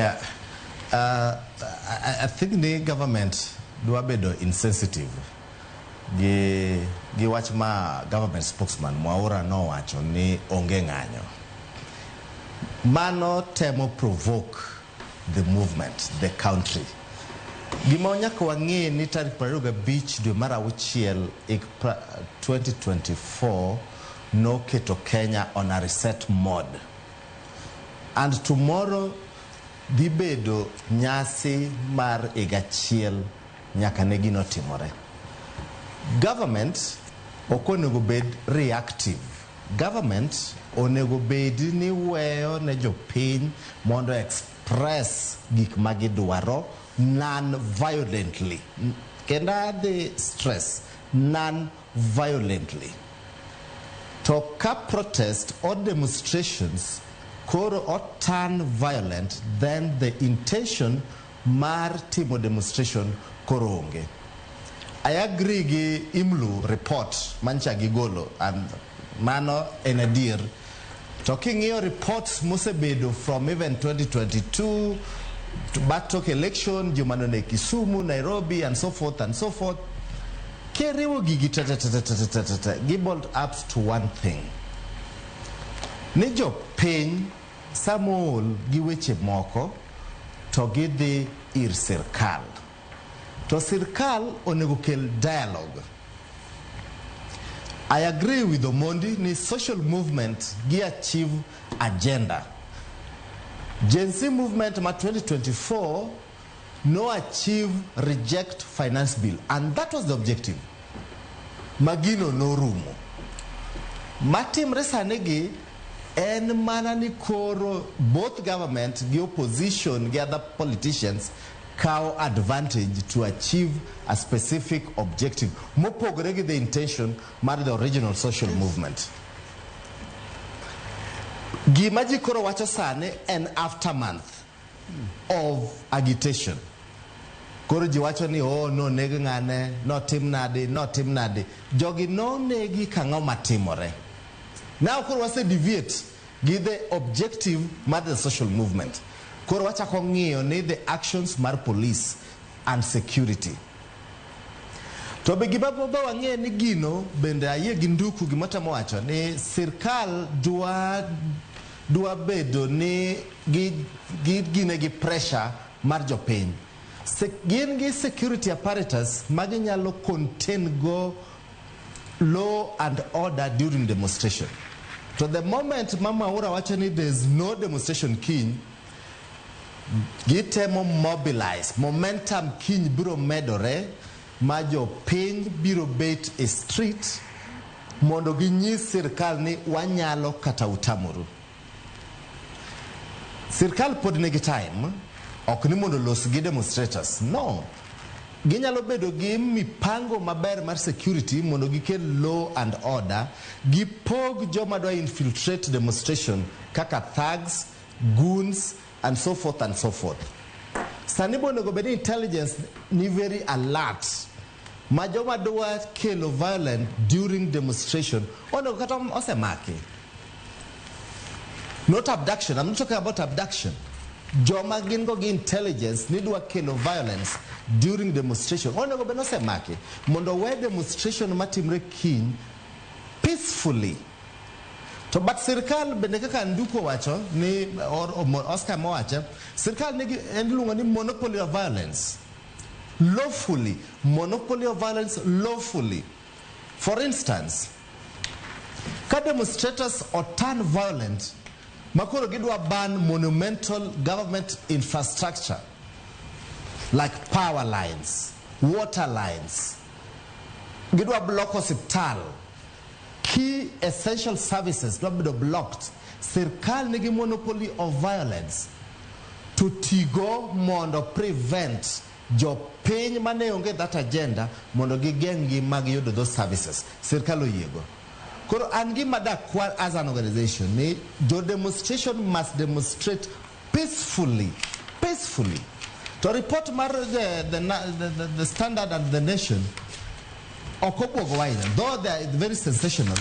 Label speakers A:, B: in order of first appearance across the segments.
A: Yeah, I think the government do bedo insensitive. Gi wach ma government spokesman Mwaura no wacho ni onge ng'anyo. Mano temo provoke the movement, the country. Gima nyaka wang'e ni tarik 25 dwe mar auchiel 2024 no keto Kenya on a reset mode. And tomorrow dhi bedo nyasi mar higachiel nyaka ne gino timore. Government okonego bed reactive. Government onego bed ni weyo ne jopiny mondo express gik magidwaro non-violently. Kenda the stress non-violently. To ka protest or demonstrations koro or turn violent, then the intention mar timo demonstration koro onge. I agree gi IMLU report mancha gigolo and mano en adier. Talking your reports mosebedo from even 2022 to back election, Jumanone Kisumu, Nairobi, and so forth and so forth. Keriwo gigi gibbled up to one thing. Nijo piny samol giweche moko to gidhi ir sirkal. To sirkal onego kel dialogue. I agree with Omondi ni social movement gi achieve agenda. Gen Z movement ma 2024 no achieve reject finance bill, and that was the objective. Magino no rumo. Matim resanegi en mana ni koro both government gi opposition gi other politicians cow advantage to achieve a specific objective. Mopogore gi the intention mar the original social movement. Gimaji koro wacho sane an aftermath of agitation. Koro ji wacho ni oh no negi ngane, no tim nade. Jogi no negi kang'o matimore. Now koro wase deviate give the objective mar the social movement. Koro wacha kong'iyo ni the actions mar police and security. To be gibabo ba wang'e ni gino bende ayie gi nduku gimatamo wacho ni sirkal dwa bedo ni gine gi pressure mar jopiny. Gin gi security apparatus maginyalo contain go law and order during demonstration. To the moment Mama Ura wacho ni there's no demonstration kiny, gitemo mobilize momentum kiny biro medore ma jopiny biro bet e street mondo ginyis sirkal ni wanyalo kata utamuru. Sirkal pod negi time, ok ni mondo los gi demonstrators, no. Ginyalo bedo gi mipango maber mar security mondo gikel law and order, gipog joma dwa infiltrate demonstration kaka thugs, goons, and so forth and so forth. Sanibo onego bed intelligence ni very alert. Ma joma dwa kelo violence during demonstration, onego kata osemaki. Not abduction, I'm not talking about abduction. Joma gingo gi intelligence ni dwa kelo violence during demonstration. Onego bed osemaki. Mondo we demonstration matimre kiny peacefully. To but sirkal bende kaka nduko wacho ni Oscar Mowacho, sirkal nigi enlungo ni monopoly of violence. Lawfully, monopoly of violence lawfully. For instance, ka demonstrators or turn violent, makoro gidwa ban monumental government infrastructure like power lines, water lines. Gidwa block hospital. Key essential services to be blocked. Sirkal nigi monopoly of violence to tigo mondo prevent jopiny mane onge that agenda mondo gigengi mag yudo those services. Sirkal oyiego. Koro angi madakwa as an organization ni the demonstration must demonstrate peacefully. To report mar the standard and the nation though they are very sensational,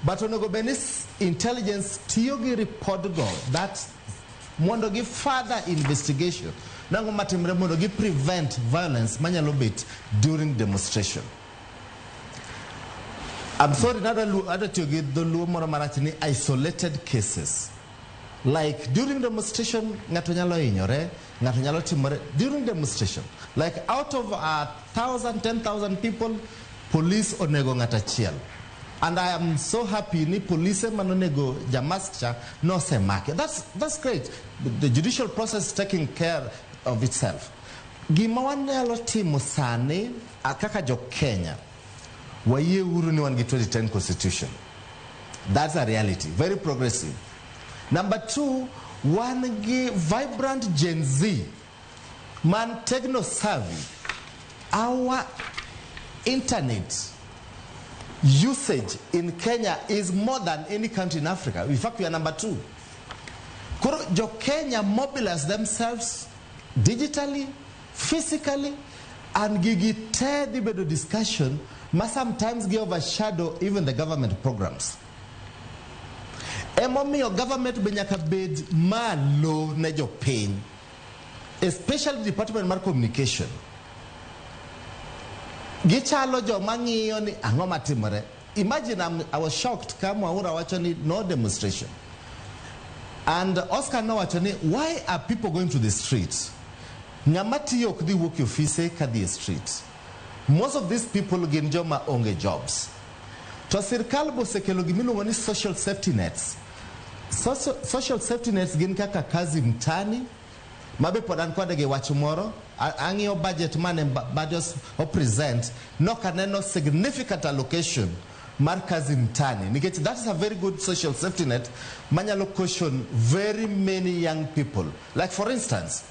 A: but onogo benis intelligence tiyogi report go that mondo gi further investigation nango matimre mondo gi prevent violence manyalo bet during demonstration. I'm sorry, nada tiogi dholuo moro marach ni isolated cases. Like during demonstration, ngato nyalo hinyore, ngato nyalo timore during demonstration. Like out of 1,000, 10,000 people, police onego ngata chiel. And I am so happy ni police manonego jamaskcha no se make. That's great. The judicial process is taking care of itself. Gima wanyalo timo sani kaka jo Kenya. Waye uru ni wangi 2010 constitution. That's a reality. Very progressive. Number two, wangi vibrant Gen Z. Man techno savvy. Our internet usage in Kenya is more than any country in Africa. In fact, we are number 2. Jo Kenya mobilize themselves digitally, physically, and gigite the bedo discussion must sometimes give overshadow even the government programs. Emomi your government benyaka bed malo na jo pain, especially the Department of Communication. Gichalo jo mangiyo ni angoma timore. Imagine I was shocked kama ura wachoni no demonstration. And Oscar no wachoni, why are people going to the streets? Nyamati yok di work your office ka the street. Most of these people ginjoma onge jobs. To sirkal bo sekelo gimino wani social safety nets. Social safety nets gin kaka kazi mtani. Mabe podan kwa dege wachumoro. Angio budget man and budgets or present no kaneno significant allocation markazi mtani. Nikech that is a very good social safety net. Many allocation very many young people. Like for instance,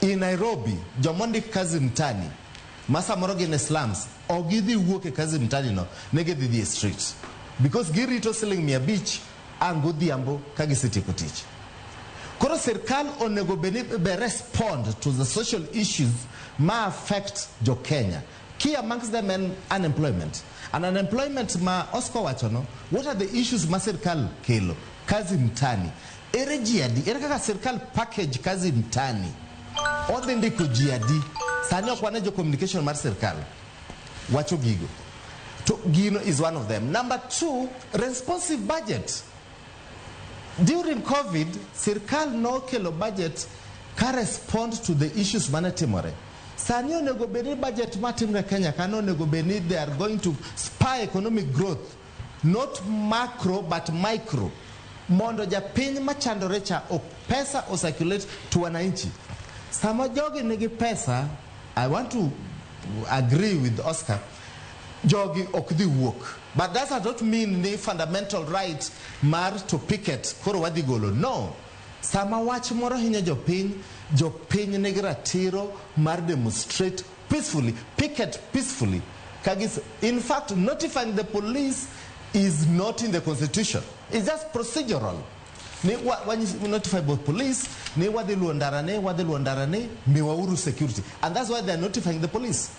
A: in Nairobi, Jomondi kazi mtani. Masa moroge in the slums. Ogidi woke kazi mtani no. Negedi the streets. Because girito selling me a beach. Angudi ambo kagi city kutich. Koro sirkal onego be respond to the social issues ma affect jo Kenya. Key amongst them unemployment. And unemployment ma Oscar wachono, what are the issues ma sirkal kelo? Kazi mtani. Ere jiadi, ere kaka sirkal package kazi mtani. Ode ndiko jiadi. Sanyo kwane jo communication mar sirkal. Wacho gigo. To Gino is one of them. Number 2, responsive budget. During COVID, sirkal no kelo budget correspond to the issues manatimore. Sanyo nego beni budget matimre Kenya kano nego beni they are going to spur economic growth, not macro but micro. Mondo japiny machandorecha o pesa o circulate to wananchi. Sama jogi negi pesa, I want to agree with Oscar. Jogi okdi work. But that does not mean the fundamental right mar to picket koro wadi golo. No. Sama wach moro hinya jo piny negra tiro mar demonstrate peacefully, picket peacefully. In fact, notifying the police is not in the constitution. It's just procedural. When you notify both police, ni wadi luondarane, miwauru security. And that's why they're notifying the police.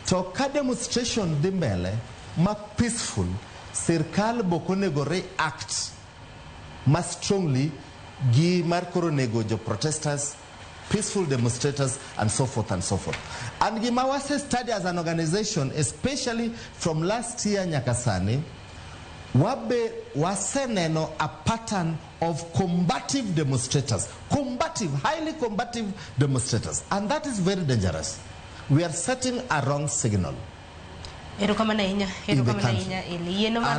A: To ka demonstration di mbele ma peaceful, sirkal boko nego react ma strongly gi mar koro nego jo protesters, peaceful demonstrators, and so forth and so forth. And gima wase study as an organization, especially from last year nyakasani, wabe waseneno a pattern of combative demonstrators, highly combative demonstrators, and that is very dangerous. We are setting a wrong signal.